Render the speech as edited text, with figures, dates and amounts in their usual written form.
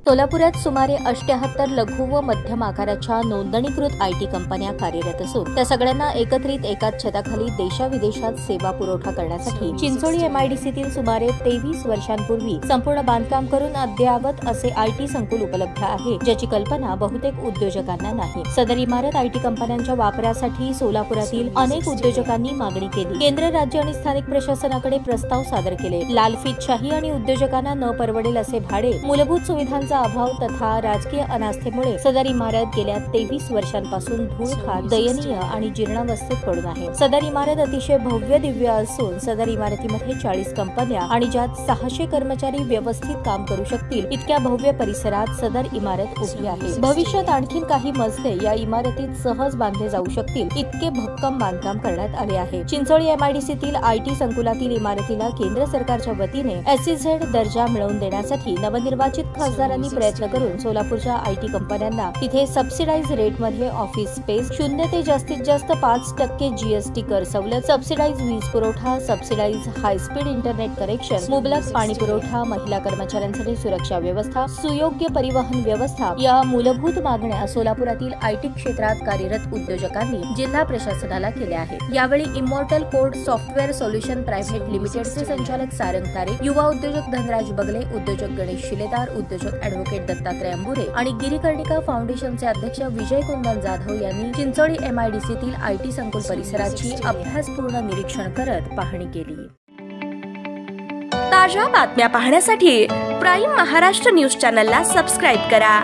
सोलापुरात सुमारे 78 लघु व मध्यम आकाराच्या नोंदणीकृत आयटी कंपन्या कार्यरत असून त्या सगळ्यांना एकत्रित एकाच छताखाली देशाविदेशात सेवा पुरवठा करण्यासाठी चिंचोळी एमआयडीसीतील सुमारे 23 वर्षांपूर्वी संपूर्ण बांधकाम करून अद्ययावत असे आयटी संकुल उपलब्ध आहे, ज्याची कल्पना बहुतेक उद्योजकांना नाही। सदर इमारत आयटी कंपन्यांच्या वापरासाठी सोलापुरातील अनेक उद्योजकांनी मागणी केली। केंद्र, राज्य आणि स्थानिक प्रशासनाकडे प्रस्ताव सादर केले। लालफितशाही आणि उद्योजकांना न परवडेल असे भाडे, मूलभूत सुविधांचा अभाव तथा राजकीय अनास्थेमुळे सदर इमारत गेल्या 23 वर्षांपासून धूळ खात दयनीय आणि जीर्णावस्थेत पडून आहे। सदर इमारत अतिशय भव्य दिव्य असून सदर इमारतीमध्ये 40 कंपन्या आणि ज्यात 600 कर्मचारी व्यवस्थित काम करू शकतील इतक्या भव्य परिसरात सदर इमारत उभी आहे। भविष्यात आणखी काही मजले या इमारतीत सहज बांधले जाऊ शकतील इतके भक्कम बांधकाम करण्यात आले आहे। चिंचोळी एमआयडीसीतील आयटी संकुलातील इमारतीला केंद्र सरकारच्या वतीने SEZ दर्जा मिळवून देण्यासाठी नवनिर्वाचित खासदारांनी प्रयत्न करून सोलापूरच्या आयटी कंपन्यांना तिथे सबसिडाइज रेटमध्ये ऑफिस स्पेस, 0 ते जास्तीत जास्त 5% GST कर सवलत, सबसिडाइज वीज पुरवठा, subsidise high speed internet connection, मुबलक पाणी पुरवठा, महिला कर्मचाऱ्यांसाठी सुरक्षा व्यवस्था, सुयोग्य परिवहन व्यवस्था या मूलभूत मागण्या सोलापुरातील आयटी क्षेत्रात कार्यरत उद्योजकांनी जिल्हा प्रशासनाला केल्या आहेत। यावेळी immortal code software solution private लिमिटेडचे संचालक सारंग तारे, युवा उद्योजक धनराज बगले, उद्योजक गणेश शिलेदार, उद्योजक ॲडव्होकेट दत्तात्रय अंबुरे आणि गिरीकर्णिका फाउंडेशनचे अध्यक्ष विजय कुंदन जाधव यांनी चिंचोळी एमआयडीसीतील आयटी संकुल परिसराची अभ्यासपूर्ण निरीक्षण करत पाहणी केली। ताज्या बातम्या पाहण्यासाठी प्राईम महाराष्ट्र न्यूज चॅनलला सबस्क्राईब करा।